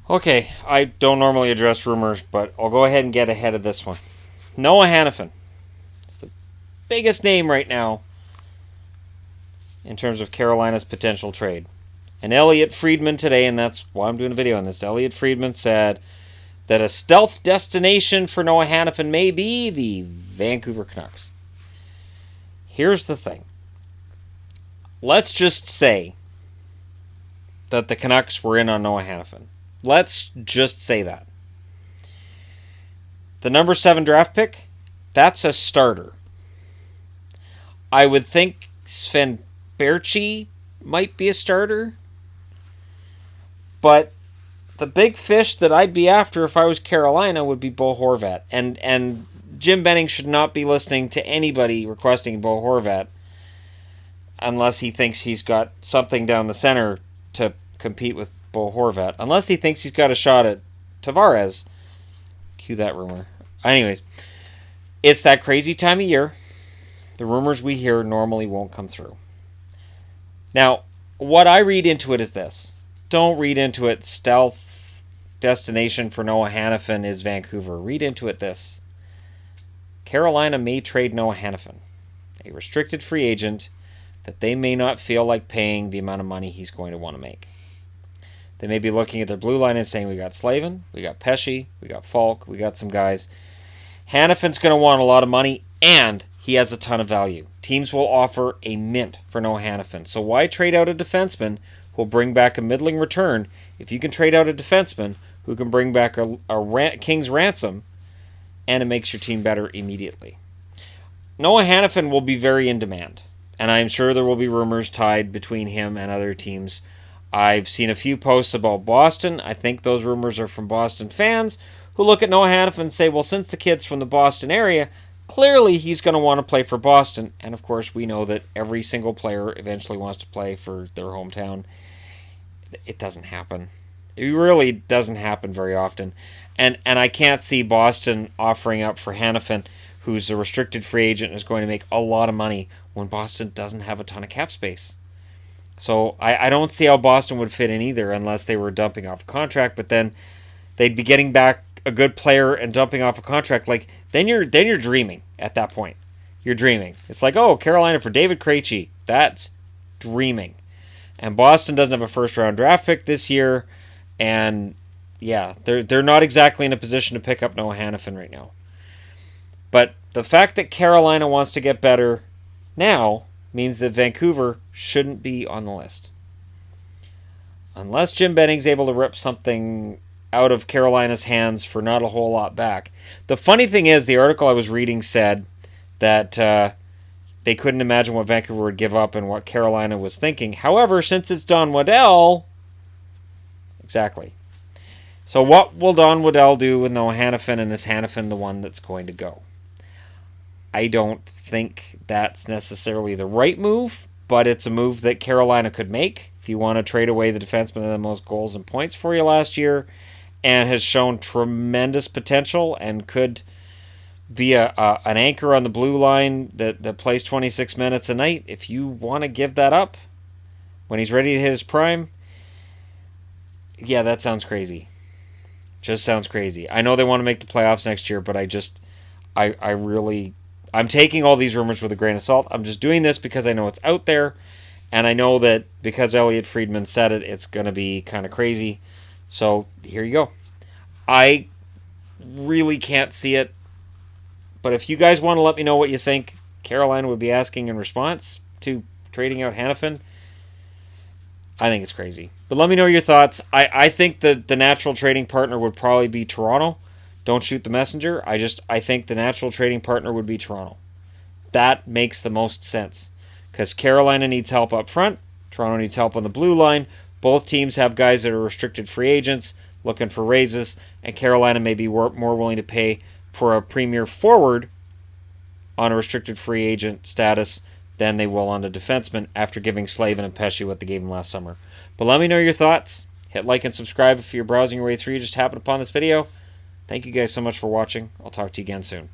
Okay, I don't normally address rumors, but I'll go ahead and get ahead of this one. Noah Hanifin. It's the biggest name right now in terms of Carolina's potential trade. And Elliot Friedman today, and that's why I'm doing a video on this, Elliot Friedman said that a stealth destination for Noah Hanifin may be the Vancouver Canucks. Here's the thing. Let's just say that the Canucks were in on Noah Hanifin. Let's just say that. The number 7 draft pick, that's a starter. I would think Sven Berchi might be a starter. But the big fish that I'd be after if I was Carolina would be Bo Horvat. And Jim Benning should not be listening to anybody requesting Bo Horvat unless he thinks he's got something down the center to compete with Bo Horvat. Unless he thinks he's got a shot at Tavares. Cue that rumor. Anyways, it's that crazy time of year. The rumors we hear normally won't come through. Now, what I read into it is this. Don't read into it stealth destination for Noah Hanifin is Vancouver. Read into it this. Carolina may trade Noah Hanifin, a restricted free agent that they may not feel like paying the amount of money he's going to want to make. They may be looking at their blue line and saying, we got Slavin, we got Pesce, we got Falk, we got some guys. Hanifin's going to want a lot of money, and he has a ton of value. Teams will offer a mint for Noah Hanifin. So why trade out a defenseman who will bring back a middling return if you can trade out a defenseman who can bring back a king's ransom and it makes your team better immediately? Noah Hanifin will be very in demand, and I'm sure there will be rumors tied between him and other teams. I've seen a few posts about Boston. I think those rumors are from Boston fans who look at Noah Hanifin and say, well, since the kid's from the Boston area, clearly he's going to want to play for Boston. And, of course, we know that every single player eventually wants to play for their hometown. It doesn't happen. It really doesn't happen very often. And I can't see Boston offering up for Hanifin, who's a restricted free agent and is going to make a lot of money when Boston doesn't have a ton of cap space. So I don't see how Boston would fit in either unless they were dumping off a contract, but then they'd be getting back a good player and dumping off a contract. Like then you're dreaming at that point. You're dreaming. It's like, oh, Carolina for David Krejci. That's dreaming. And Boston doesn't have a first round draft pick this year, and yeah, they're not exactly in a position to pick up Noah Hanifin right now. But the fact that Carolina wants to get better now means that Vancouver shouldn't be on the list. Unless Jim Benning's able to rip something out of Carolina's hands for not a whole lot back. The funny thing is, the article I was reading said that they couldn't imagine what Vancouver would give up and what Carolina was thinking. However, since it's Don Waddell, exactly. So what will Don Waddell do with Noah Hanifin, and is Hanifin the one that's going to go? I don't think that's necessarily the right move, but it's a move that Carolina could make if you want to trade away the defenseman that had the most goals and points for you last year and has shown tremendous potential and could be an anchor on the blue line that plays 26 minutes a night. If you want to give that up when he's ready to hit his prime, yeah, that sounds crazy. Just sounds crazy. I know they want to make the playoffs next year, but I'm taking all these rumors with a grain of salt. I'm just doing this because I know it's out there, and I know that because Elliot Friedman said it, it's going to be kind of crazy. So here you go. I really can't see it, but if you guys want to let me know what you think Carolina would be asking in response to trading out Hanifin, I think it's crazy. But let me know your thoughts. I think the natural trading partner would probably be Toronto. Don't shoot the messenger. I think the natural trading partner would be Toronto. That makes the most sense. Because Carolina needs help up front. Toronto needs help on the blue line. Both teams have guys that are restricted free agents looking for raises. And Carolina may be more willing to pay for a premier forward on a restricted free agent status than they will on a defenseman after giving Slavin and Pesce what they gave him last summer. But let me know your thoughts. Hit like and subscribe if you're browsing your way through. You just happened upon this video. Thank you guys so much for watching. I'll talk to you again soon.